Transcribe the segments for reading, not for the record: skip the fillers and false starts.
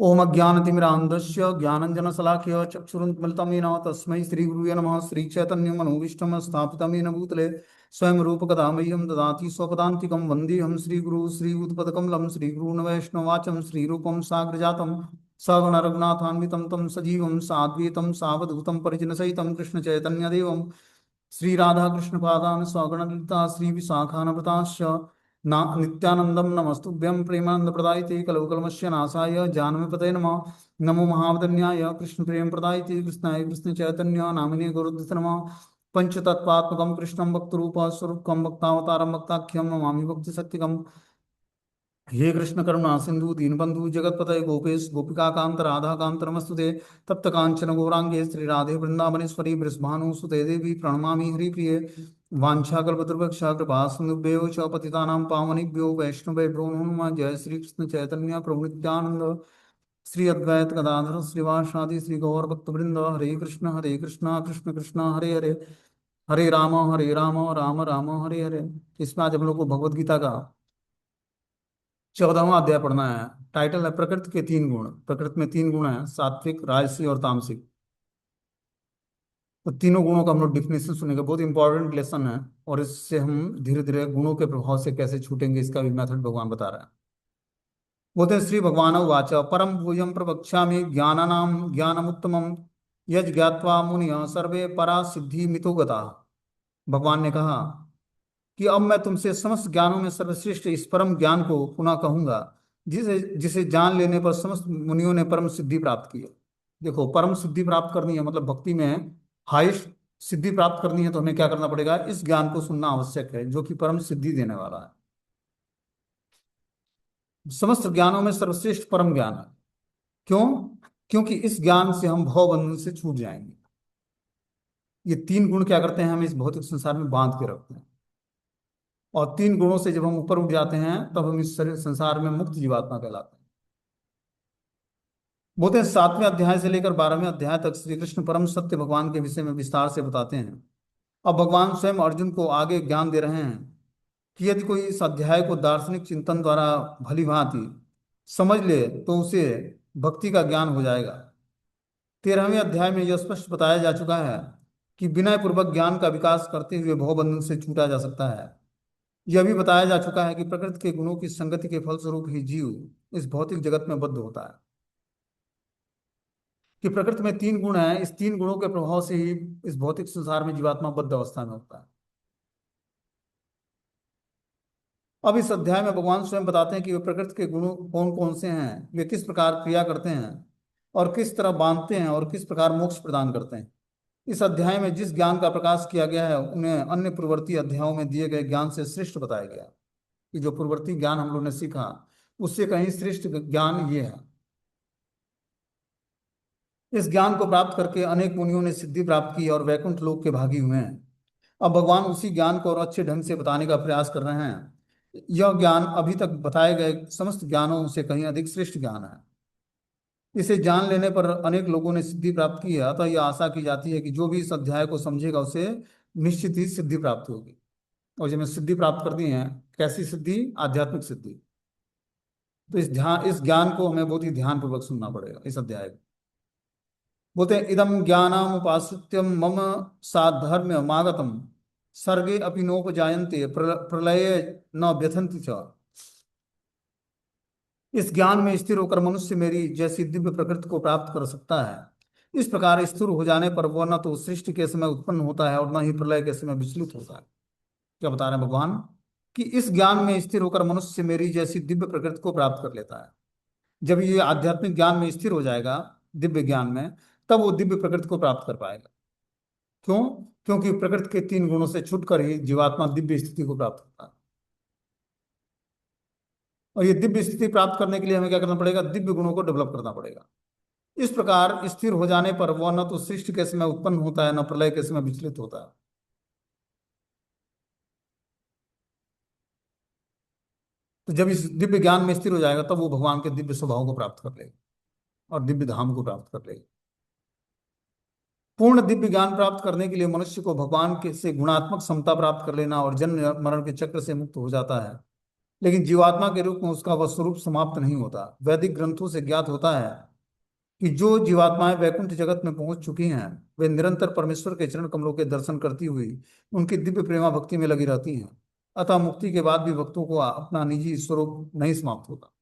ओम अज्ञानतिमिरान्धस्य ज्ञानञ्जनशलाकया चक्षुरुन्मिलितं येन तस्मै श्रीगुरुवे नमः। श्रीचैतन्यमनोभीष्टं स्थापितं येन भूतले स्वयं रूपकदा मह्यं ददाति स्वपदान्तिकं। वन्देऽहं श्रीगुरु श्रीयुतपदकमलं श्रीगुरून् वैष्णवाचं श्रीरूपं साग्रजातं सगण रघुनाथान्वितं तं सजीवं साद्वैतं सावधूतं परिजनसहितं कृष्णचैतन्यदेवं श्रीराधाकृष्णपादान् सगणललिता श्रीविशाखान्वितांश्च ना नित्यानंदम नमस्तुभ्यं प्रेमानंदप्रदायते कलौकलमस्य नाशाय जानवीपते नमः। नमो महावदन्याय कृष्ण प्रेम प्रदायते कृष्णाय कृष्ण चैतन्य नामिने गुरुदित नमः। पंचतत्वात्मकं कृष्णं भक्तरूप स्वरूपकं भक्तावतारं भक्ताख्यं नमामि भक्ति सत्यकम्। हे कृष्ण करुणा सिंधु दीनबंधु जगतपते गोपेश गोपिका कांत राधा कांत नमस्तुते। तप्त कांचन गौरांगे श्री राधे वृंदावनेश्वरी बृषभानुसुते देवी प्रणमामि हरिप्रिये। वाञ्छाकल्पतरुभ्यश्च कृपा सिन्धुभ्यो च पतितानां पावनेभ्यो वैष्णवेभ्यो नमो नमः। जय श्री कृष्ण चैतन्य प्रभु नित्यानंद श्री अद्वैत गदाधर श्रीवासादि श्री गौर भक्तवृंद। हरे कृष्ण कृष्ण कृष्ण हरे हरे हरे राम राम राम हरे हरे। इसमें आज हम लोग को भगवद गीता का 14वां अध्याय पढ़ना है। टाइटल है प्रकृति के तीन गुण। प्रकृति में तीन गुण हैं, सात्विक राजसी और तामसिक। तो तीनों गुणों का हम लोग डिफिनेशन सुनेंगे। बहुत इंपॉर्टेंट लेसन है और इससे हम धीरे धीरे गुणों के प्रभाव से कैसे छूटेंगे इसका भी मेथड भगवान बता रहा है। बोलते हैं श्री भगवान उवाच परम भूयं प्रवक्ष्यामि ज्ञानानां ज्ञानमुत्तमं यज् ज्ञात्वा मुनयः सर्वे परा सिद्धि मितो गताः। भगवान ने कहा कि अब मैं तुमसे समस्त ज्ञानों में सर्वश्रेष्ठ इस परम ज्ञान को पुनः कहूंगा जिसे जिसे जान लेने पर समस्त मुनियों ने परम सिद्धि प्राप्त की है। देखो, परम सिद्धि प्राप्त करनी है मतलब भक्ति में हाईएस्ट सिद्धि प्राप्त करनी है तो हमें क्या करना पड़ेगा? इस ज्ञान को सुनना आवश्यक है जो कि परम सिद्धि देने वाला है। समस्त ज्ञानों में सर्वश्रेष्ठ परम ज्ञान है। क्यों? क्योंकि इस ज्ञान से हम भव बंधन से छूट जाएंगे। ये तीन गुण क्या करते हैं? हमें इस भौतिक संसार में बांध के रखते हैं और तीन गुणों से जब हम ऊपर उठ जाते हैं तब हम इस संसार में मुक्त जीवात्मा कहलाते हैं। बोलते हैं 7वें अध्याय से लेकर 12वें अध्याय तक श्री कृष्ण परम सत्य भगवान के विषय में विस्तार से बताते हैं। अब भगवान स्वयं अर्जुन को आगे ज्ञान दे रहे हैं कि यदि कोई इस अध्याय को दार्शनिक चिंतन द्वारा भली भांति समझ ले तो उसे भक्ति का ज्ञान हो जाएगा। 13वें अध्याय में यह स्पष्ट बताया जा चुका है कि विनय पूर्वक ज्ञान का विकास करते हुए भवबंधन से छूटा जा सकता है। यह भी बताया जा चुका है कि प्रकृति के गुणों की संगति के फलस्वरूप ही जीव इस भौतिक जगत में बद्ध होता है। कि प्रकृति में तीन गुण हैं, इस तीन गुणों के प्रभाव से ही इस भौतिक संसार में जीवात्मा बद्ध अवस्था में होता है। अब इस अध्याय में भगवान स्वयं बताते हैं कि वे प्रकृति के गुण कौन कौन से हैं, वे किस प्रकार क्रिया करते हैं और किस तरह बांधते हैं और किस प्रकार मोक्ष प्रदान करते हैं। इस अध्याय में जिस ज्ञान का प्रकाश किया गया है उन्हें अन्य पूर्ववर्ती अध्यायों में दिए गए ज्ञान से श्रेष्ठ बताया गया। कि जो पूर्ववर्ती ज्ञान हम लोगों ने सीखा उससे कहीं श्रेष्ठ ज्ञान ये है। इस ज्ञान को प्राप्त करके अनेक मुनियों ने सिद्धि प्राप्त की और वैकुंठ लोक के भागी हुए हैं। अब भगवान उसी ज्ञान को और अच्छे ढंग से बताने का प्रयास कर रहे हैं। यह ज्ञान अभी तक बताए गए समस्त ज्ञानों से कहीं अधिक श्रेष्ठ ज्ञान है। इसे जान लेने पर अनेक लोगों ने सिद्धि प्राप्त की है, अतः यह आशा की जाती है कि जो भी इस अध्याय को समझेगा उसे निश्चित ही सिद्धि प्राप्त होगी। और जब सिद्धि प्राप्त करनी है, कैसी सिद्धि? आध्यात्मिक सिद्धि। तो इस ज्ञान को हमें बहुत ही ध्यानपूर्वक सुनना पड़ेगा। इस अध्याय को बोलते हैं इदम ज्ञानमुपाश्रित्य मम साधर्म्यमागतम सर्गे अपि नोपजायन्ते प्रलये न व्यथन्ति च। इस ज्ञान में स्थिर होकर मनुष्य मेरी जैसी दिव्य प्रकृति को प्राप्त कर सकता है। इस प्रकार स्थिर हो जाने पर वह न तो सृष्टि के समय उत्पन्न होता है और न ही प्रलय के समय विचलित होता है। क्या बता रहे हैं भगवान? कि इस ज्ञान में स्थिर होकर मनुष्य मेरी जैसी दिव्य प्रकृति को प्राप्त कर लेता है। जब ये आध्यात्मिक ज्ञान में स्थिर हो जाएगा, दिव्य ज्ञान में, तब वो दिव्य प्रकृति को प्राप्त कर पाएगा। क्यों? क्योंकि प्रकृति के तीन गुणों से छुटकर ही जीवात्मा दिव्य स्थिति को प्राप्त होता है। और ये दिव्य स्थिति प्राप्त करने के लिए हमें क्या करना पड़ेगा? दिव्य गुणों को डेवलप करना पड़ेगा। इस प्रकार स्थिर हो जाने पर वह न तो सृष्टि के समय उत्पन्न होता है न प्रलय के समय विचलित होता है। तो जब इस दिव्य ज्ञान में स्थिर हो जाएगा तब वो भगवान के दिव्य स्वभाव को प्राप्त कर लेगा और दिव्य धाम को प्राप्त कर लेगा। पूर्ण दिव्य ज्ञान प्राप्त करने के लिए मनुष्य को भगवान के से गुणात्मक समता प्राप्त कर लेना और जन्म मरण के चक्र से मुक्त हो जाता है। लेकिन जीवात्मा के रूप में उसका वह स्वरूप समाप्त नहीं होता। वैदिक ग्रंथों से ज्ञात होता है कि जो जीवात्माएं वैकुंठ जगत में पहुंच चुकी हैं, वे निरंतर परमेश्वर के चरण कमलों के दर्शन करती हुई उनकी दिव्य प्रेमा भक्ति में लगी रहती हैं। अतः मुक्ति के बाद भी भक्तों को अपना निजी स्वरूप नहीं समाप्त होता।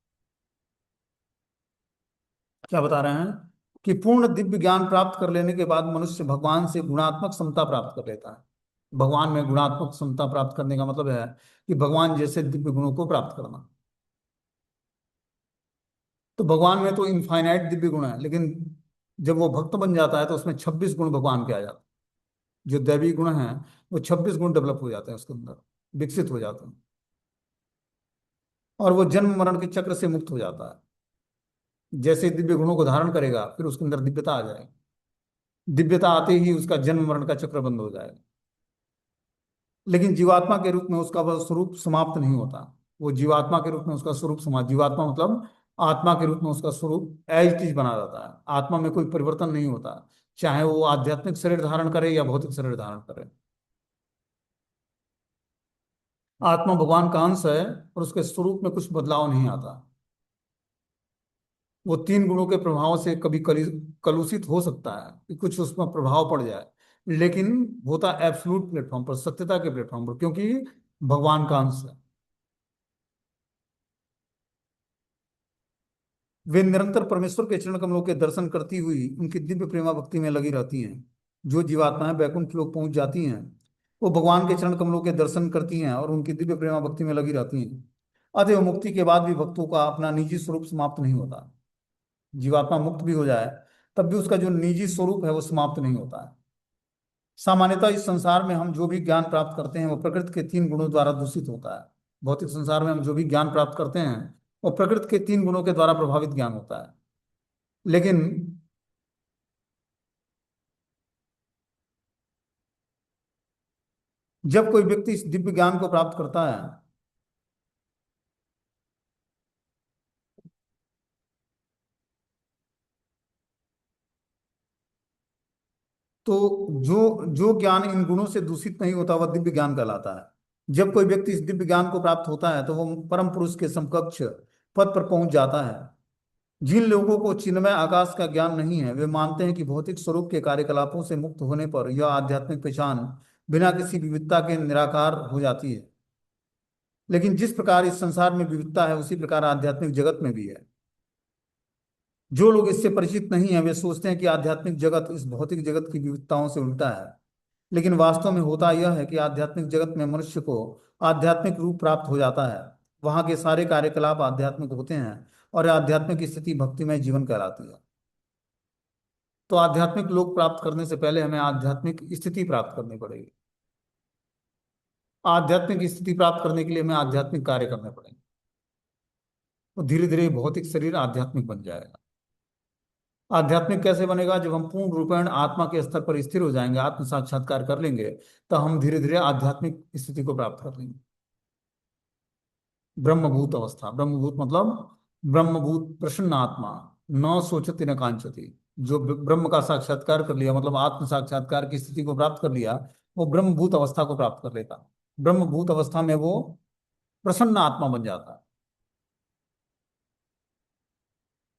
क्या बता रहे हैं कि पूर्ण दिव्य ज्ञान प्राप्त कर लेने के बाद मनुष्य भगवान से गुणात्मक समता प्राप्त कर लेता है। भगवान में गुणात्मक समता प्राप्त करने का मतलब है कि भगवान जैसे दिव्य गुणों को प्राप्त करना। तो भगवान में तो इनफाइनाइट दिव्य गुण है, लेकिन जब वो भक्त बन जाता है तो उसमें 26 गुण भगवान के आ जाते हैं। जो दैवी गुण हैं वो 26 गुण डेवलप हो जाते हैं उसके अंदर, विकसित हो जाते हैं। और वो जन्म मरण के चक्र से मुक्त हो जाता है। जैसे ही दिव्य गुणों को धारण करेगा फिर उसके अंदर दिव्यता आ जाएगी। दिव्यता आते ही उसका जन्म मरण का चक्र बंद हो जाएगा। लेकिन जीवात्मा के रूप में उसका वह स्वरूप समाप्त नहीं होता। वो जीवात्मा के रूप में उसका स्वरूप समाप्त, जीवात्मा मतलब आत्मा के रूप में उसका स्वरूप एज इट इज बना रहता है। आत्मा में कोई परिवर्तन नहीं होता, चाहे वो आध्यात्मिक शरीर धारण करे या भौतिक शरीर धारण करे। आत्मा भगवान का अंश है और उसके स्वरूप में कुछ बदलाव नहीं आता। वो तीन गुणों के प्रभाव से कभी कलुषित हो सकता है कि कुछ उसमें प्रभाव पड़ जाए, लेकिन होता एब्सोल्यूट प्लेटफॉर्म पर, सत्यता के प्लेटफॉर्म पर, क्योंकि भगवान का अंश है। वे निरंतर परमेश्वर के चरण कमलों के दर्शन करती हुई उनकी दिव्य प्रेमा भक्ति में लगी रहती हैं। जो जीवात्माएं वैकुंठ लोक पहुंच जाती हैं वो भगवान के चरण कमलों के दर्शन करती हैं और उनकी दिव्य प्रेमा भक्ति में लगी रहती हैं। अतएव मुक्ति के बाद भी भक्तों का अपना निजी स्वरूप समाप्त नहीं होता। जीवात्मा मुक्त भी हो जाए तब भी उसका जो निजी स्वरूप है वो समाप्त नहीं होता है। सामान्यतः इस संसार में हम जो भी ज्ञान प्राप्त करते हैं वो प्रकृति के तीन गुणों द्वारा दूषित होता है। भौतिक संसार में हम जो भी ज्ञान प्राप्त करते हैं वो प्रकृति के तीन गुणों के द्वारा प्रभावित ज्ञान होता है। लेकिन जब कोई व्यक्ति इस दिव्य ज्ञान को प्राप्त करता है तो जो जो ज्ञान इन गुणों से दूषित नहीं होता वह दिव्य ज्ञान कहलाता है। जब कोई व्यक्ति इस दिव्य ज्ञान को प्राप्त होता है तो वो परम पुरुष के समकक्ष पद पर पहुंच जाता है। जिन लोगों को चिन्मय आकाश का ज्ञान नहीं है वे मानते हैं कि भौतिक स्वरूप के कार्यकलापों से मुक्त होने पर यह आध्यात्मिक पहचान बिना किसी विविधता के निराकार हो जाती है। लेकिन जिस प्रकार इस संसार में विविधता है उसी प्रकार आध्यात्मिक जगत में भी है। जो लोग इससे परिचित नहीं है वे सोचते हैं कि आध्यात्मिक जगत इस भौतिक जगत की विविधताओं से उल्टा है। लेकिन वास्तव में होता यह है कि आध्यात्मिक जगत में मनुष्य को आध्यात्मिक रूप प्राप्त हो जाता है। वहां के सारे कार्यकलाप आध्यात्मिक होते हैं और आध्यात्मिक स्थिति भक्तिमय जीवन कहलाती है। तो आध्यात्मिक लोक प्राप्त करने से पहले हमें आध्यात्मिक स्थिति प्राप्त करनी पड़ेगी। आध्यात्मिक स्थिति प्राप्त करने के लिए हमें आध्यात्मिक कार्य करने पड़ेंगे। तो धीरे धीरे भौतिक शरीर आध्यात्मिक बन जाएगा। आध्यात्मिक कैसे बनेगा? जब हम पूर्ण रूपेण आत्मा के स्तर पर स्थिर हो जाएंगे, आत्म साक्षात्कार कर लेंगे, तो हम धीरे धीरे आध्यात्मिक स्थिति को प्राप्त कर लेंगे। ब्रह्मभूत अवस्था, ब्रह्मभूत मतलब ब्रह्मभूत प्रसन्न आत्मा, न सोचती न कांचती। जो ब्रह्म का साक्षात्कार कर लिया मतलब आत्म साक्षात्कार की स्थिति को प्राप्त कर लिया, वो ब्रह्मभूत अवस्था को प्राप्त कर लेता। ब्रह्मभूत अवस्था में वो प्रसन्न आत्मा बन जाता है।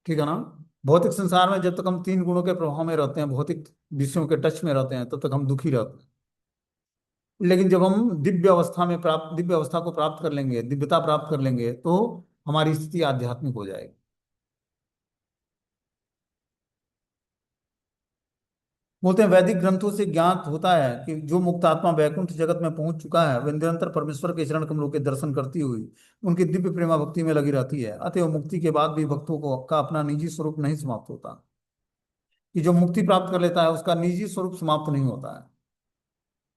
ठीक है ना? भौतिक संसार में जब तक हम तीन गुणों के प्रभाव में रहते हैं, भौतिक विषयों के टच में रहते हैं, तब तक हम दुखी रहते हैं। लेकिन जब हम दिव्य अवस्था को प्राप्त कर लेंगे, दिव्यता प्राप्त कर लेंगे, तो हमारी स्थिति आध्यात्मिक हो जाएगी। बोलते हैं वैदिक ग्रंथों से ज्ञात होता है कि जो मुक्त आत्मा वैकुंठ जगत में पहुंच चुका है वह निरंतर परमेश्वर के चरण कमलों के दर्शन करती हुई उनकी दिव्य प्रेमा भक्ति में लगी रहती है। अतएव मुक्ति के बाद भी भक्तों को का अपना निजी स्वरूप नहीं समाप्त होता। कि जो मुक्ति प्राप्त कर लेता है उसका निजी स्वरूप समाप्त नहीं होता है।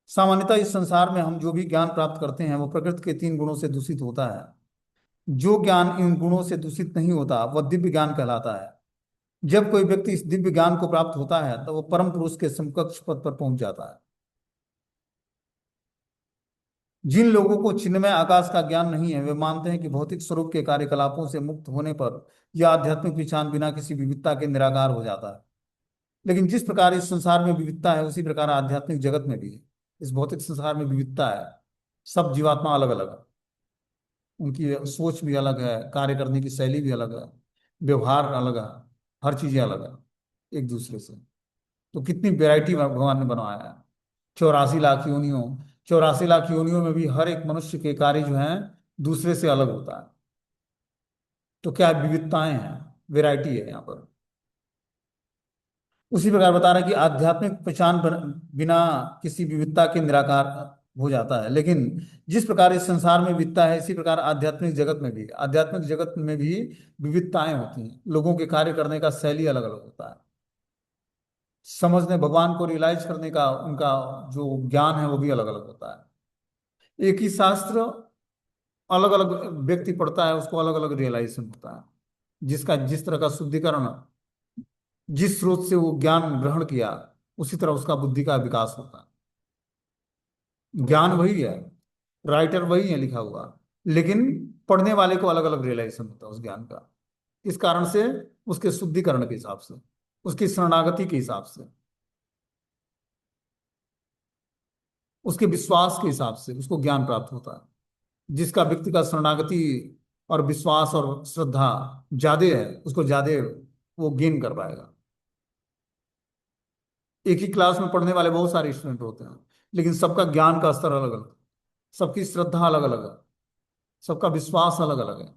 सामान्यतः इस संसार में हम जो भी ज्ञान प्राप्त करते हैं वो प्रकृति के तीन गुणों से दूषित होता है। जो ज्ञान इन गुणों से दूषित नहीं होता वह दिव्य ज्ञान कहलाता है। जब कोई व्यक्ति इस दिव्य ज्ञान को प्राप्त होता है तो वह परम पुरुष के समकक्ष पद पर पहुंच जाता है। जिन लोगों को चिन्मय आकाश का ज्ञान नहीं है वे मानते हैं कि भौतिक स्वरूप के कार्यकलापों से मुक्त होने पर यह आध्यात्मिक पहचान बिना किसी विविधता के निराकार हो जाता है। लेकिन जिस प्रकार इस संसार में विविधता है उसी प्रकार आध्यात्मिक जगत में भी है। इस भौतिक संसार में विविधता है, सब जीवात्मा अलग अलग है। उनकी सोच भी अलग है, कार्य करने की शैली भी अलग है, व्यवहार अलग है, हर चीजें अलग है एक दूसरे से। तो कितनी वैरायटी भगवान ने बनवाया है। 84 लाख योनियों, 84 लाख योनियों में भी हर एक मनुष्य के कार्य जो हैं दूसरे से अलग होता है। तो क्या विविधताएं हैं, वैरायटी है यहाँ पर। उसी प्रकार बता रहा है कि आध्यात्मिक पहचान बिना किसी विविधता के निराकार हो जाता है। लेकिन जिस प्रकार इस संसार में विविधता है, इसी प्रकार आध्यात्मिक जगत में भी, आध्यात्मिक जगत में भी विविधताएं होती हैं। लोगों के कार्य करने का शैली अलग अलग होता है। समझने, भगवान को रियलाइज करने का उनका जो ज्ञान है वो भी अलग अलग होता है। एक ही शास्त्र अलग अलग व्यक्ति पढ़ता है, उसको अलग अलग रियलाइजेशन होता है। जिसका जिस तरह का शुद्धिकरण, जिस स्रोत से वो ज्ञान ग्रहण किया, उसी तरह उसका बुद्धि का विकास होता है। ज्ञान वही है, राइटर वही है लिखा हुआ, लेकिन पढ़ने वाले को अलग अलग रियलाइजेशन होता है उस ज्ञान का। इस कारण से उसके शुद्धिकरण के हिसाब से, उसकी शरणागति के हिसाब से, उसके विश्वास के हिसाब से उसको ज्ञान प्राप्त होता है। जिसका व्यक्ति का शरणागति और विश्वास और श्रद्धा ज्यादा है, उसको ज्यादा वो गेन कर पाएगा। एक ही क्लास में पढ़ने वाले बहुत सारे स्टूडेंट होते हैं, लेकिन सबका ज्ञान का स्तर अलग अलग, सबकी श्रद्धा अलग अलग है, सबका विश्वास अलग अलग है।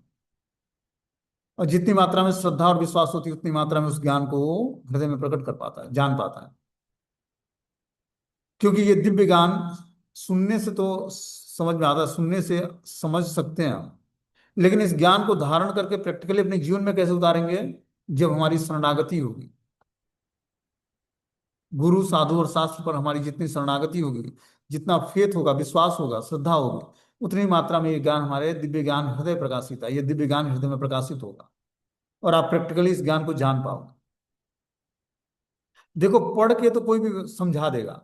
और जितनी मात्रा में श्रद्धा और विश्वास होती है, उतनी मात्रा में उस ज्ञान को वो हृदय में प्रकट कर पाता है, जान पाता है। क्योंकि ये दिव्य ज्ञान सुनने से तो समझ में आता है, सुनने से समझ सकते हैं हम, लेकिन इस ज्ञान को धारण करके प्रैक्टिकली अपने जीवन में कैसे उतारेंगे? जब हमारी शरणागति होगी, गुरु साधु और शास्त्र पर हमारी जितनी शरणागति होगी, जितना फेथ होगा, विश्वास होगा, श्रद्धा होगी, उतनी मात्रा में ये ज्ञान, हमारे दिव्य ज्ञान हृदय प्रकाशित है, ये दिव्य ज्ञान हृदय में प्रकाशित होगा और आप प्रैक्टिकली इस ज्ञान को जान पाओगे। देखो, पढ़ के तो कोई भी समझा देगा,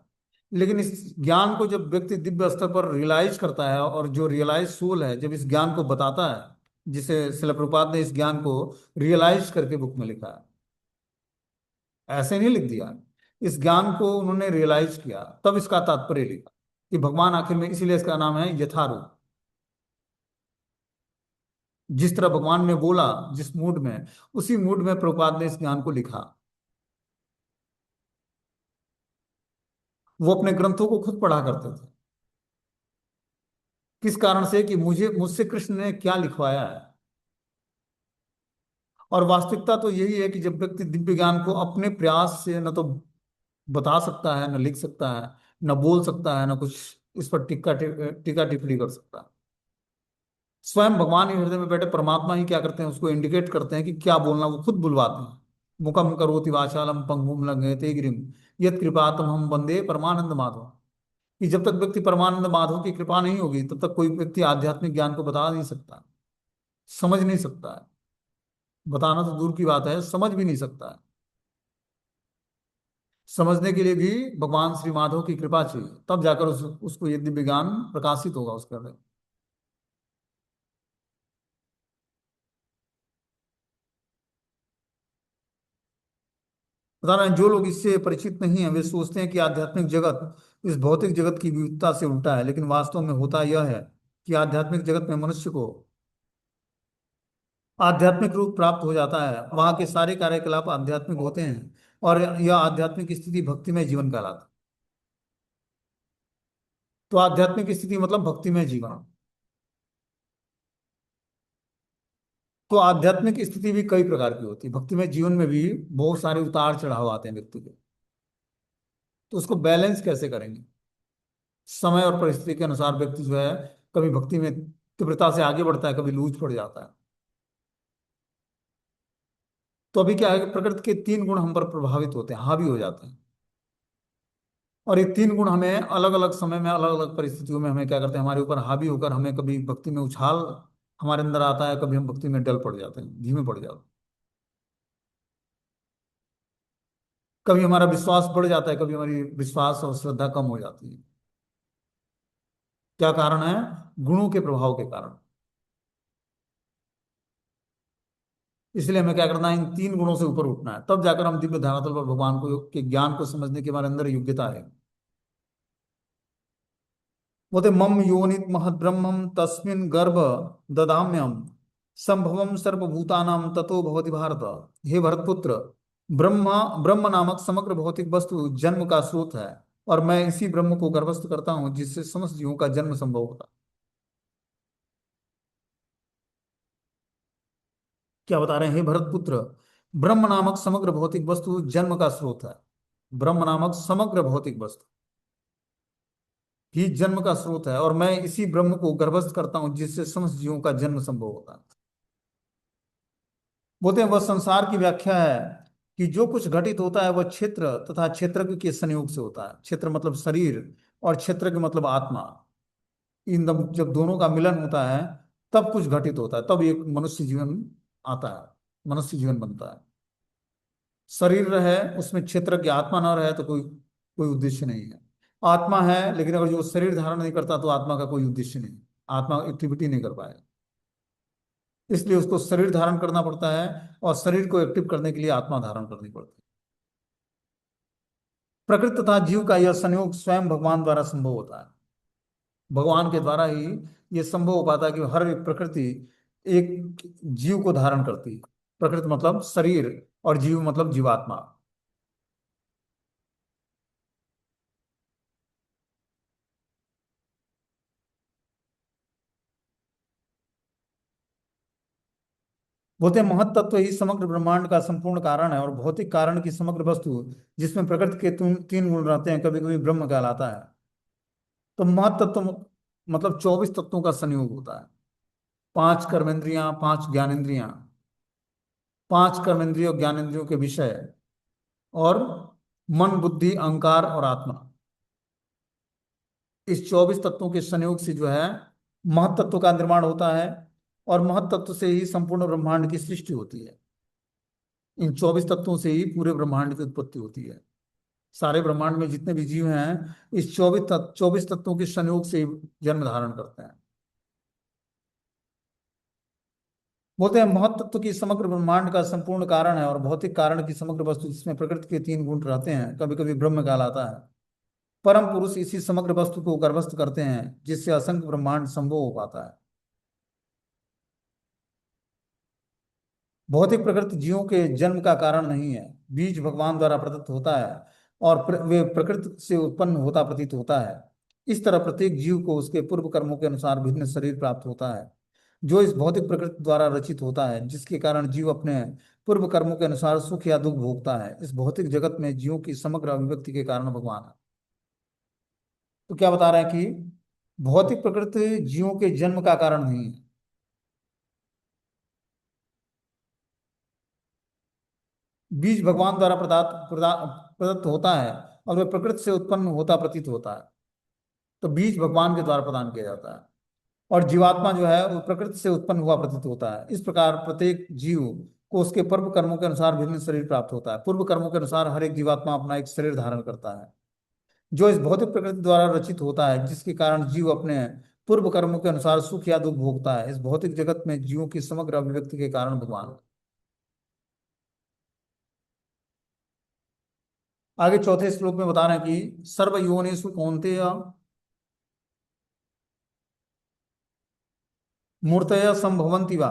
लेकिन इस ज्ञान को जब व्यक्ति दिव्य स्तर पर रियलाइज करता है, और जो रियलाइज सोल है जब इस ज्ञान को बताता है, जिसे शिल प्रभुपाद ने इस ज्ञान को रियलाइज करके बुक में लिखा है, ऐसे नहीं लिख दिया, इस ज्ञान को उन्होंने रियलाइज किया, तब इसका तात्पर्य लिखा कि भगवान आखिर में, इसीलिए इसका नाम है यथारूप। जिस तरह भगवान ने बोला, जिस मूड में, उसी मूड में प्रभुपाद ने इस ज्ञान को लिखा। वो अपने ग्रंथों को खुद पढ़ा करते थे। किस कारण से? कि मुझे, मुझसे कृष्ण ने क्या लिखवाया है। और वास्तविकता तो यही है कि जब व्यक्ति दिव्य ज्ञान को अपने प्रयास से न तो बता सकता है, न लिख सकता है, न बोल सकता है, न कुछ इस पर टीका टिप्पणी कर सकता है, स्वयं भगवान ही हृदय में बैठे परमात्मा ही क्या करते हैं, उसको इंडिकेट करते हैं कि क्या बोलना, वो खुद बुलवाते हैं। मुखम करोति वाचालम पंगुम लंघयते गिरिम यत् कृपातम हम वंदे परमानंद माधव। कि जब तक व्यक्ति परमानंद माधव की कृपा नहीं होगी, तब तक कोई व्यक्ति आध्यात्मिक ज्ञान को बता नहीं सकता, समझ नहीं सकता है। बताना तो दूर की बात है, समझ भी नहीं सकता है। समझने के लिए भी भगवान श्री माधव की कृपा चाहिए, तब जाकर उसको ये दिव्य ज्ञान प्रकाशित होगा उसके अंदर। बता रहे हैं, जो लोग इससे परिचित नहीं है, वे सोचते हैं कि आध्यात्मिक जगत इस भौतिक जगत की विविधता से उल्टा है, लेकिन वास्तव में होता यह है कि आध्यात्मिक जगत में मनुष्य को आध्यात्मिक रूप प्राप्त हो जाता है, वहां के सारे कार्यकलाप आध्यात्मिक होते हैं, और यह आध्यात्मिक स्थिति भक्तिमय जीवन कहलाता है। तो आध्यात्मिक स्थिति मतलब भक्तिमय जीवन। तो आध्यात्मिक स्थिति भी कई प्रकार की होती है, भक्तिमय जीवन में भी बहुत सारे उतार चढ़ाव आते हैं व्यक्ति के। तो उसको बैलेंस कैसे करेंगे? समय और परिस्थिति के अनुसार व्यक्ति जो है, कभी भक्ति में तीव्रता से आगे बढ़ता है, कभी लूज पड़ जाता है। तो अभी क्या है कि प्रकृति के 3 गुण हम पर प्रभावित होते हैं, हावी हो जाते हैं। और ये 3 गुण हमें अलग अलग समय में, अलग अलग परिस्थितियों में हमें क्या करते हैं, हमारे ऊपर हावी होकर हमें कभी भक्ति में उछाल हमारे अंदर आता है, कभी हम भक्ति में डल पड़ जाते हैं, धीमे पड़ जाते हैं। कभी हमारा विश्वास बढ़ जाता है, कभी हमारी विश्वास और श्रद्धा कम हो जाती है। क्या कारण है? गुणों के प्रभाव के कारण। इसलिए हमें क्या करना है, इन 3 गुणों से ऊपर उठना है, तब जाकर हम दिव्य धरातल पर भगवान को के ज्ञान को समझने के हमारे अंदर योग्यता है। बोलते मम योनित महद ब्रह्मम तस्मिन गर्भ ददाम्यम संभवम सर्वभूतानां ततो भवति भारत। हे भरतपुत्र, ब्रह्मा ब्रह्म नामक समग्र भौतिक वस्तु जन्म का स्रोत है, और मैं इसी ब्रह्म को गर्भस्थ करता हूँ जिससे समस्त जीवों का जन्म संभव होता है। क्या बता रहे हैं? हे भरतपुत्र, ब्रह्म नामक समग्र भौतिक वस्तु जन्म का स्रोत है। ब्रह्म नामक समग्र भौतिक वस्तु ही जन्म का स्रोत है, और मैं इसी ब्रह्म को गर्भस्थ करता हूं जिससे समस्त जीवों का जन्म संभव होता है। बोलते हैं वह संसार की व्याख्या है कि जो कुछ घटित होता है वह क्षेत्र तथा क्षेत्रज्ञ के संयोग से होता है। क्षेत्र मतलब शरीर, और क्षेत्रज्ञ मतलब आत्मा। जब दोनों का मिलन होता है तब कुछ घटित होता है, तब एक मनुष्य जीवन आता है, मनुष्य जीवन बनता है। शरीर रहे, उसमें क्षेत्रज्ञ आत्मा ना रहे तो कोई कोई उद्देश्य नहीं है। आत्मा है, लेकिन अगर जो शरीर धारण नहीं करता तो आत्मा का कोई उद्देश्य नहीं। आत्मा एक्टिविटी नहीं कर पाएगा, इसलिए उसको शरीर धारण करना पड़ता है, और शरीर को एक्टिव करने के लिए आत्मा धारण करनी पड़ती है। प्रकृति तथा जीव का यह संयोग स्वयं भगवान द्वारा संभव होता है। भगवान के द्वारा ही ये संभव हो पाता है कि हर एक प्रकृति एक जीव को धारण करती है। प्रकृति मतलब शरीर, और जीव मतलब जीवात्मा। बोलते हैं महत तत्व ही समग्र ब्रह्मांड का संपूर्ण कारण है, और भौतिक कारण की समग्र वस्तु जिसमें प्रकृति के तीन गुण रहते हैं कभी कभी ब्रह्म कहलाता है। तो महत तत्व मतलब 24 तत्वों का संयोग होता है। पांच कर्मेंद्रियां, पांच ज्ञानेंद्रियां, पांच कर्मेंद्रियों ज्ञानेंद्रियों के विषय, और मन बुद्धि अहंकार और आत्मा। इस 24 तत्वों के संयोग से जो है महत तत्व का निर्माण होता है, और महत तत्व से ही संपूर्ण ब्रह्मांड की सृष्टि होती है। इन 24 तत्वों से ही पूरे ब्रह्मांड की उत्पत्ति होती है। सारे ब्रह्मांड में जितने भी जीव हैं इस 24 तत्वों के संयोग से ही जन्म धारण करते हैं। बोलते हैं महत तत्व की समग्र ब्रह्मांड का संपूर्ण कारण है, और भौतिक कारण की समग्र वस्तु जिसमें प्रकृति के तीन गुण रहते हैं कभी कभी ब्रह्म कहलाता है। परम पुरुष इसी समग्र वस्तु को गर्भस्थ करते हैं जिससे असंख्य ब्रह्मांड संभव हो पाता है। भौतिक प्रकृति जीवों के जन्म का कारण नहीं है। बीज भगवान द्वारा प्रदत्त होता है, और वे प्रकृति से उत्पन्न होता प्रतीत होता है। इस तरह प्रत्येक जीव को उसके पूर्व कर्मों के अनुसार भिन्न शरीर प्राप्त होता है, जो इस भौतिक प्रकृति द्वारा रचित होता है, जिसके कारण जीव अपने पूर्व कर्मों के अनुसार सुख या दुख भोगता है। इस भौतिक जगत में जीवों की समग्र अभिव्यक्ति के कारण भगवान है। तो क्या बता रहे हैं कि भौतिक प्रकृति जीवों के जन्म का कारण नहीं है। बीज भगवान द्वारा प्रदत्त होता है, और वह प्रकृति से उत्पन्न होता प्रतीत होता है। तो बीज भगवान के द्वारा प्रदान किया जाता है, और जीवात्मा जो है वो प्रकृति से उत्पन्न हुआ प्रतीत होता है। इस प्रकार प्रत्येक जीव को उसके पूर्व कर्मों के अनुसार भिन्न शरीर प्राप्त होता है। पूर्व कर्मों के अनुसार हर एक जीवात्मा अपना एक शरीर धारण करता है, जो इस भौतिक प्रकृति द्वारा रचित होता है, जिसके कारण जीव अपने पूर्व कर्मों के अनुसार सुख या दुख भोगता है। इस भौतिक जगत में जीवों की समग्र अभिव्यक्ति के कारण भगवान है। आगे चौथे श्लोक में बता रहे हैं कि सर्व योनिषु कौन्तेय मूर्तय संभवन्ति वा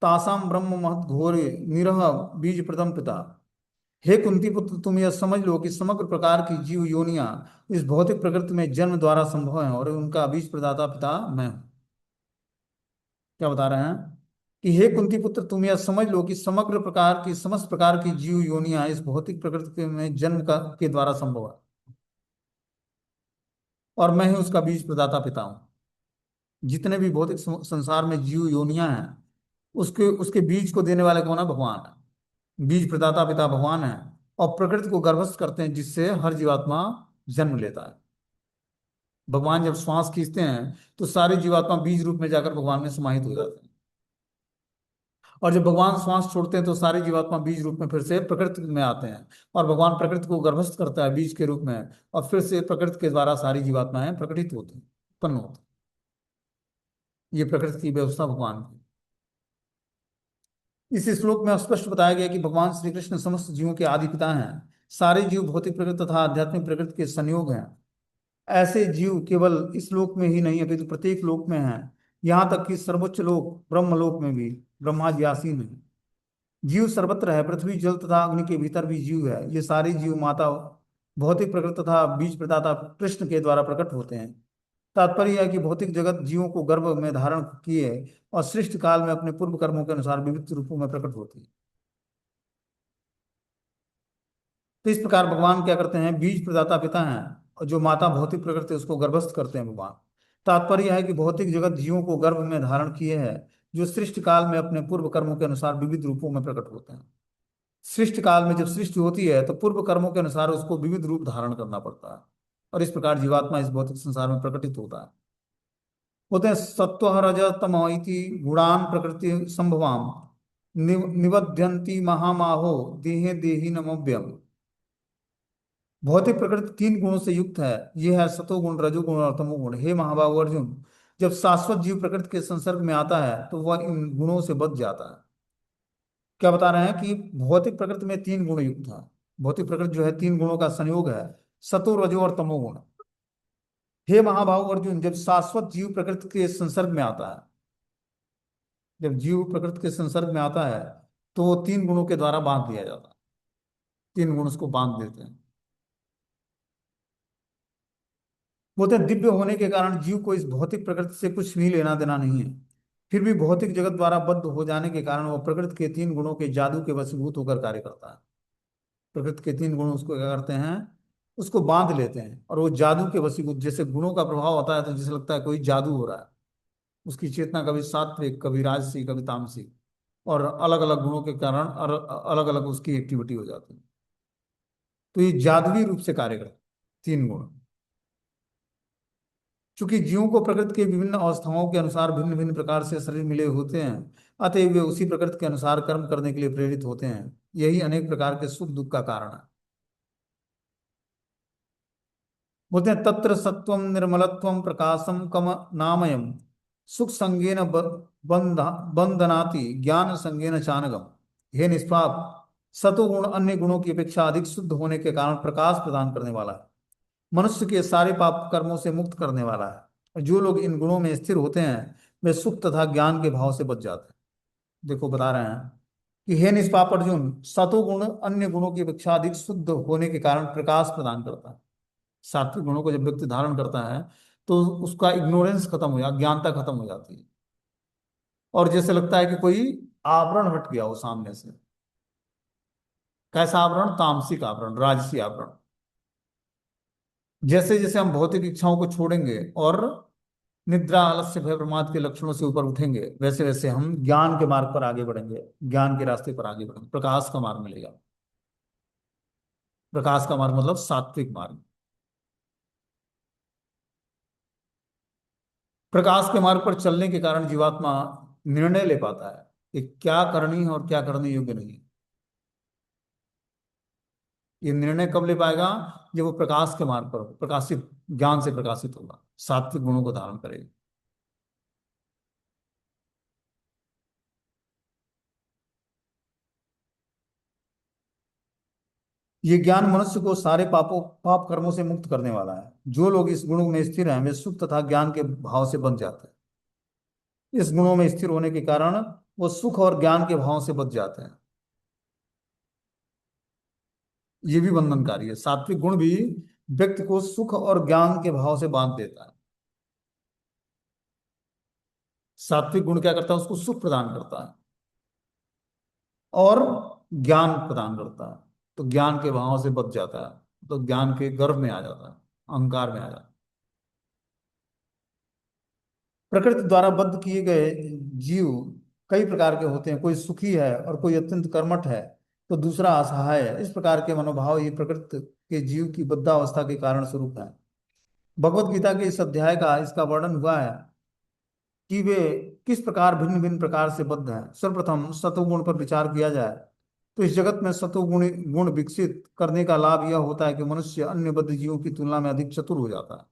तासाम ब्रह्म महत् घोरे निरह बीज प्रदम पिता। हे कुंती पुत्र, तुम यह समझ लो कि समग्र प्रकार की जीव योनियां इस भौतिक प्रकृति में जन्म द्वारा संभव है, और उनका बीज प्रदाता पिता मैं हूं। क्या बता रहे हैं कि हे कुंती पुत्र, तुम यह समझ लो कि समग्र प्रकार की समस्त प्रकार की जीव योनियां इस भौतिक प्रकृति में जन्म का के द्वारा संभव है, और मैं ही उसका बीज प्रदाता पिता हूं। जितने भी भौतिक संसार में जीव योनियां हैं उसके उसके बीज को देने वाले कौन है? भगवान है। बीज प्रदाता पिता भगवान है, और प्रकृति को गर्भस्थ करते हैं जिससे हर जीवात्मा जन्म लेता है। भगवान जब श्वास खींचते हैं तो सारे जीवात्मा बीज रूप में जाकर भगवान में समाहित हो जाते हैं, और जब भगवान श्वास छोड़ते हैं तो सारे जीवात्मा बीज रूप में फिर से प्रकृति में आते हैं, और भगवान प्रकृति को गर्भस्थ करता है बीज के रूप में, और फिर से प्रकृति के द्वारा सारी जीवात्माएं प्रकटित होती हैं, उत्पन्न होती हैं। ये प्रकृति की व्यवस्था भगवान की। इस श्लोक में स्पष्ट बताया गया कि भगवान श्री कृष्ण समस्त जीवों के आदि पिता हैं। सारे जीव भौतिक प्रकृति तथा आध्यात्मिक प्रकृति के संयोग हैं। ऐसे जीव केवल इस लोक में ही नहीं अपितु प्रत्येक लोक में हैं। यहाँ तक कि सर्वोच्च लोक ब्रह्मलोक में भी ब्रह्मा जी आसीन है। जीव सर्वत्र है, पृथ्वी जल तथा अग्नि के भीतर भी जीव है। ये सारे जीव माता भौतिक प्रकृति तथा बीज प्रदाता कृष्ण के द्वारा प्रकट होते हैं। तात्पर्य यह है कि भौतिक जगत जीवों को गर्भ में धारण किए और सृष्टि काल में अपने पूर्व कर्मों के अनुसार विविध रूपों में प्रकट होती है। तो इस प्रकार भगवान क्या करते हैं, बीज प्रदाता पिता हैं, और जो माता भौतिक प्रकृति उसको गर्भस्थ करते हैं भगवान। तात्पर्य यह है कि भौतिक जगत जीवों को गर्भ में धारण किए है, जो सृष्टि काल में अपने पूर्व कर्मों के अनुसार विविध रूपों में प्रकट होते हैं। सृष्टि काल में जब सृष्टि होती है तो पूर्व कर्मों के अनुसार उसको विविध रूप धारण करना पड़ता है, और इस प्रकार जीवात्मा इस भौतिक संसार में प्रकटित होता है। होते हैं सत्व रज तम इति गुणान प्रकृति संभवाम निबध्यन्ति महामाहो देहे देहि नमव्यम। भौतिक प्रकृति तीन गुणों से युक्त है, यह है सतोगुण, रजोगुण और तमोगुण। हे महाबाहु अर्जुन, जब शाश्वत जीव प्रकृति के संसर्ग में आता है तो वह इन गुणों से बच जाता है। क्या बता रहे हैं कि भौतिक प्रकृति में तीन गुण युक्त है। भौतिक प्रकृति जो है तीन गुणों का संयोग है, सतो रजो और तमोगुण। हे महाबाहु अर्जुन, जब शाश्वत जीव प्रकृति के संसर्ग में आता है, जब जीव प्रकृति के संसर्ग में आता है तो वो तीन गुणों के द्वारा बांध दिया जाता है। तीन गुण उसको बांध देते हैं। बोलते हैं दिव्य होने के कारण जीव को इस भौतिक प्रकृति से कुछ भी लेना देना नहीं है। फिर भी भौतिक जगत द्वारा बद्ध हो जाने के कारण वह प्रकृति के तीन गुणों के जादू के वशीभूत होकर कार्य करता है। प्रकृति के तीन गुण उसको क्या करते हैं, उसको बांध लेते हैं, और वो जादू के वशीभूत, जैसे गुणों का प्रभाव होता है तो जैसे लगता है कोई जादू हो रहा है। उसकी चेतना कभी सात्विक, कभी राजसी, कभी तामसिक, और अलग अलग गुणों के कारण अलग अलग उसकी एक्टिविटी हो जाती है। तो ये जादुई रूप से कार्य करते हैं तीन गुण। चूंकि जीवों को प्रकृति के विभिन्न अवस्थाओं के अनुसार भिन्न भिन्न प्रकार से शरीर मिले होते हैं, अतएव वे उसी प्रकृति के अनुसार कर्म करने के लिए प्रेरित होते हैं। यही अनेक प्रकार के सुख दुख का कारण है। बोलते हैं तत्र सत्वम निर्मलत्वम प्रकाशम कम नामयम सुख संगेन बंध बंधनाति ज्ञान संगेन चानगम। हे निष्पाप, सतोगुण अन्य गुणों की अपेक्षा अधिक शुद्ध होने के कारण प्रकाश प्रदान करने वाला है, मनुष्य के सारे पाप कर्मों से मुक्त करने वाला है। और जो लोग इन गुणों में स्थिर होते हैं वे सुख तथा ज्ञान के भाव से बच जाते हैं। देखो बता रहे हैं कि हे निष्पाप अर्जुन, सतोगुण अन्य गुणों की अपेक्षा अधिक शुद्ध होने के कारण प्रकाश प्रदान करता है। सात्विक गुणों को जब व्यक्ति धारण करता है तो उसका इग्नोरेंस खत्म हो जाता, अज्ञानता खत्म हो जाती है, और जैसे लगता है कि कोई आवरण हट गया हो सामने से। कैसा आवरण? तामसिक आवरण, राजसी आवरण। जैसे जैसे हम भौतिक इच्छाओं को छोड़ेंगे और निद्रा, आलस्य, भय, प्रमाद के लक्षणों से ऊपर उठेंगे, वैसे वैसे हम ज्ञान के मार्ग पर आगे बढ़ेंगे, ज्ञान के रास्ते पर आगे बढ़ेंगे, प्रकाश का मार्ग मिलेगा। प्रकाश का मार्ग मतलब सात्विक मार्ग। प्रकाश के मार्ग पर चलने के कारण जीवात्मा निर्णय ले पाता है कि क्या करनी है और क्या करने योग्य नहीं है। ये निर्णय कब ले पाएगा? जब वो प्रकाश के मार्ग पर हो, प्रकाशित ज्ञान से प्रकाशित होगा, सात्विक गुणों को धारण करेगा। ये ज्ञान मनुष्य को सारे पाप कर्मों से मुक्त करने वाला है। जो लोग इस गुणों में स्थिर हैं वे सुख तथा ज्ञान के भाव से बन जाते हैं। इस गुणों में स्थिर होने के कारण वो सुख और ज्ञान के भाव से बच जाते हैं। ये भी बंधनकारी है। सात्विक गुण भी व्यक्ति को सुख और ज्ञान के भाव से बांध देता है। सात्विक गुण क्या करता है? उसको सुख प्रदान करता है और ज्ञान प्रदान करता है, तो ज्ञान के भाव से बच जाता है, तो ज्ञान के गर्भ में आ जाता है, अहंकार में आ जाता है। प्रकृति द्वारा बद्ध किए गए जीव कई प्रकार के होते हैं, कोई सुखी है और कोई अत्यंत कर्मठ है, तो दूसरा असहाय है। इस प्रकार के मनोभाव ही प्रकृति के जीव की बद्धावस्था के कारण स्वरूप है। भगवत गीता के इस अध्याय का इसका वर्णन हुआ है कि वे किस प्रकार भिन्न भिन्न प्रकार से बद्ध हैं। सर्वप्रथम सतोगुण पर विचार किया जाए तो इस जगत में सतोगुण गुण विकसित करने का लाभ यह होता है कि मनुष्य अन्य बद्ध जीवों की तुलना में अधिक चतुर हो जाता है।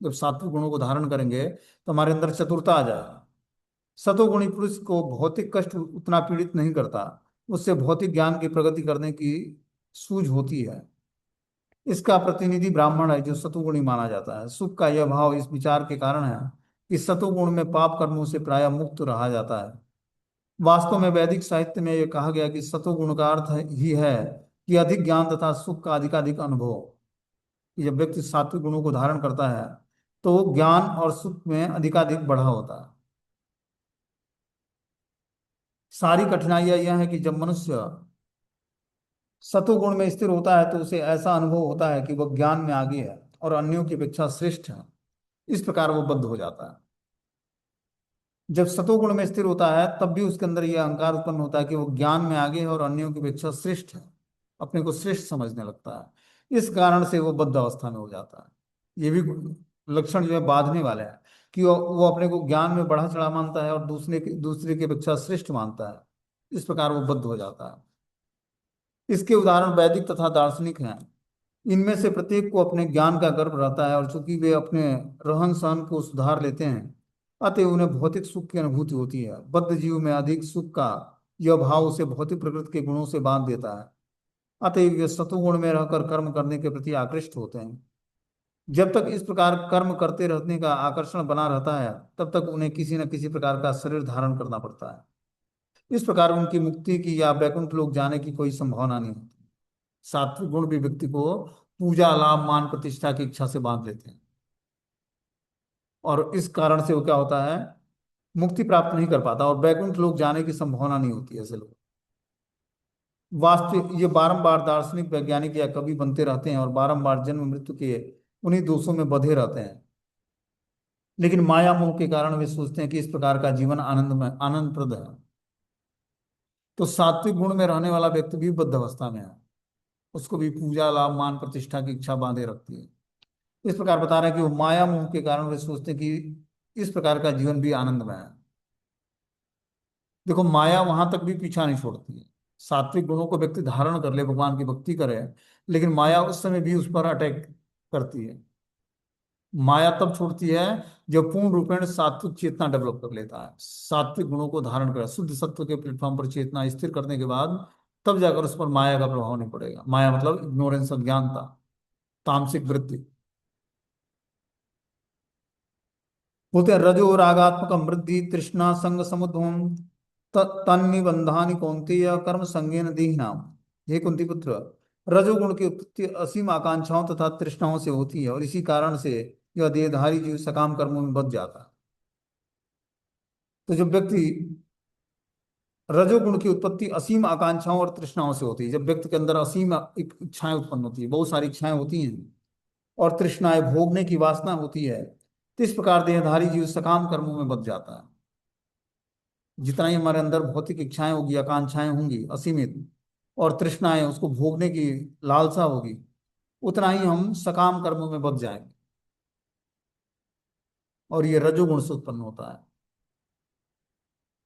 जब सात्विक गुणों को धारण करेंगे तो हमारे अंदर चतुरता आ जाएगी। सतोगुणी पुरुष को भौतिक कष्ट उतना पीड़ित नहीं करता, उससे भौतिक ज्ञान की प्रगति करने की सूझ होती है। इसका प्रतिनिधि ब्राह्मण है जो सतुगुणी माना जाता है। सुख का यह भाव इस विचार के कारण है कि सतुगुण में पाप कर्मों से प्रायः मुक्त रहा जाता है। वास्तव में वैदिक साहित्य में यह कहा गया कि सतुगुण का अर्थ ही है कि अधिक ज्ञान तथा सुख का अधिकाधिक अनुभव। कि जब व्यक्ति सात्विक गुणों को धारण करता है तो वो ज्ञान और सुख में अधिकाधिक बढ़ा होता है। सारी कठिनाइयां यह है कि जब मनुष्य सतुगुण में स्थिर होता है तो उसे ऐसा अनुभव होता है कि वह ज्ञान में आगे है और अन्यों की अपेक्षा श्रेष्ठ है। इस प्रकार वो बद्ध हो जाता है। जब सतोगुण में स्थिर होता है तब भी उसके अंदर यह अहंकार उत्पन्न होता है कि वो ज्ञान में आगे है और अन्यों की अपेक्षा श्रेष्ठ है। अपने को श्रेष्ठ समझने लगता है। इस कारण से वो बद्ध अवस्था में हो जाता है। ये भी लक्षण जो है बांधने वाले हैं कि वो अपने को ज्ञान में बढ़ा चढ़ा मानता है और दूसरे की अपेक्षा श्रेष्ठ मानता है। इस प्रकार वो बद्ध हो जाता है। इसके उदाहरण वैदिक तथा दार्शनिक हैं। इनमें से प्रत्येक को अपने ज्ञान का गर्व रहता है और चूंकि वे अपने रहन सहन को सुधार लेते हैं अतः उन्हें भौतिक सुख की अनुभूति होती है। बद्ध जीव में अधिक सुख का यह भाव उसे भौतिक प्रकृति के गुणों से बांध देता है। अतः वे सतुगुण में रहकर कर्म करने के प्रति आकृष्ट होते हैं। जब तक इस प्रकार कर्म करते रहने का आकर्षण बना रहता है तब तक उन्हें किसी न किसी प्रकार का शरीर धारण करना पड़ता है। इस प्रकार उनकी मुक्ति की या वैकुंठ लोक जाने की कोई संभावना नहीं होती। सात्विक गुण भी व्यक्ति को पूजा लाभ मान प्रतिष्ठा की इच्छा से बांध लेते हैं और इस कारण से वो क्या होता है, मुक्ति प्राप्त नहीं कर पाता और वैकुंठ लोक जाने की संभावना नहीं होती ऐसे लोग। वास्तविक ये बारंबार दार्शनिक वैज्ञानिक या कवि बनते रहते हैं और बारंबार जन्म मृत्यु के उन्हीं दोषों में बंधे रहते हैं। लेकिन माया मोह के कारण वे सोचते हैं कि इस प्रकार का जीवन आनंदप्रद है। तो सात्विक गुण में रहने वाला व्यक्ति भी बद्ध अवस्था में है। उसको भी पूजा लाभ मान प्रतिष्ठा की इच्छा बांधे रखती है। इस प्रकार बता रहे हैं कि वो माया मोह के कारण वे सोचते हैं कि इस प्रकार का जीवन भी आनंदमय है। देखो माया वहां तक भी पीछा नहीं छोड़ती है। सात्विक गुणों को व्यक्ति धारण कर ले भगवान की भक्ति करे लेकिन माया उस समय भी उस पर अटैक करती है। माया तब छूटती है जब पूर्ण रूपेण सात्विक चेतना डेवलप कर लेता है, सात्विक गुणों को धारण कर शुद्ध सत्व के प्लेटफॉर्म पर चेतना स्थिर करने के बाद तब जाकर उस पर माया का प्रभाव नहीं पड़ेगा। माया मतलब इग्नोरेंस, अज्ञानता, तामसिक वृत्ति। बोलते हैं रजो रागात्मक वृद्धि तृष्णा संग समुद्भवम तन्निबंधानि कौन्तेय कर्म संगेन दीहनाम। हे कुंती पुत्र, रजोगुण की उत्पत्ति असीम आकांक्षाओं तथा तृष्णाओं से होती है और इसी कारण से यह देहधारी जीव सकाम कर्मों में बच जाता है। तो जब व्यक्ति रजोगुण की उत्पत्ति असीम आकांक्षाओं और तृष्णाओं से होती है, जब व्यक्ति के अंदर असीम इच्छाएं उत्पन्न होती है, बहुत सारी इच्छाएं होती हैं और तृष्णाएं भोगने की वासना होती है, तो इस प्रकार देहधारी जीव सकाम कर्मों में बच जाता है। जितना ही हमारे अंदर भौतिक इच्छाएं होगी, आकांक्षाएं होंगी असीमित और तृष्णाएं, उसको भोगने की लालसा होगी, उतना ही हम सकाम कर्मों में बच जाएंगे। और ये रजोगुण से उत्पन्न होता है।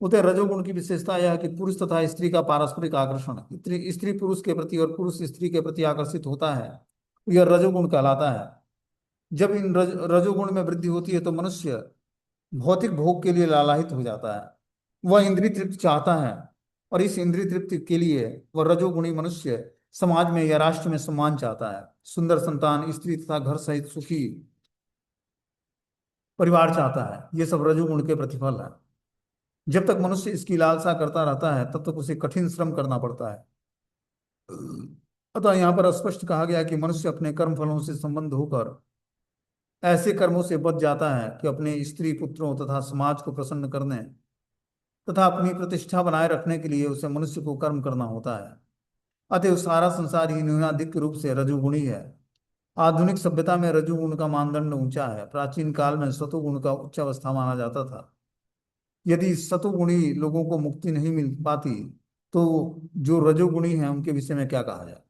उतने रजोगुण की विशेषता यह है कि पुरुष तथा स्त्री का पारस्परिक आकर्षण, स्त्री स्त्री पुरुष के प्रति और पुरुष स्त्री के प्रति आकर्षित होता है, यह रजोगुण कहलाता है। जब इन रजोगुण में वृद्धि होती है तो मनुष्य भौतिक भोग के लिए लालायित हो जाता है। वह इंद्रिय तृप्ति चाहता है और इस इंद्रिय तृप्ति के लिए वह रजोगुणी मनुष्य समाज में या राष्ट्र में सम्मान चाहता है, सुंदर संतान, स्त्री तथा घर सहित सुखी परिवार चाहता है। ये सब रजोगुण के प्रतिफल है। जब तक मनुष्य इसकी लालसा करता रहता है तब तक उसे कठिन श्रम करना पड़ता है। अतः यहाँ पर स्पष्ट कहा गया कि मनुष्य अपने कर्म फलों से संबंध होकर ऐसे कर्मों से बच जाता है कि अपने स्त्री पुत्रों तथा समाज को प्रसन्न करने तथा अपनी प्रतिष्ठा बनाए रखने के लिए उसे मनुष्य को कर्म करना होता है। अतः सारा संसार ही न्यूनाधिक रूप से रजोगुणी है। आधुनिक सभ्यता में रजोगुण का मानदंड ऊंचा है। प्राचीन काल में सतोगुण का उच्च अवस्था माना जाता था। यदि सतोगुणी लोगों को मुक्ति नहीं मिल पाती तो जो रजोगुणी है उनके विषय में क्या कहा जाए।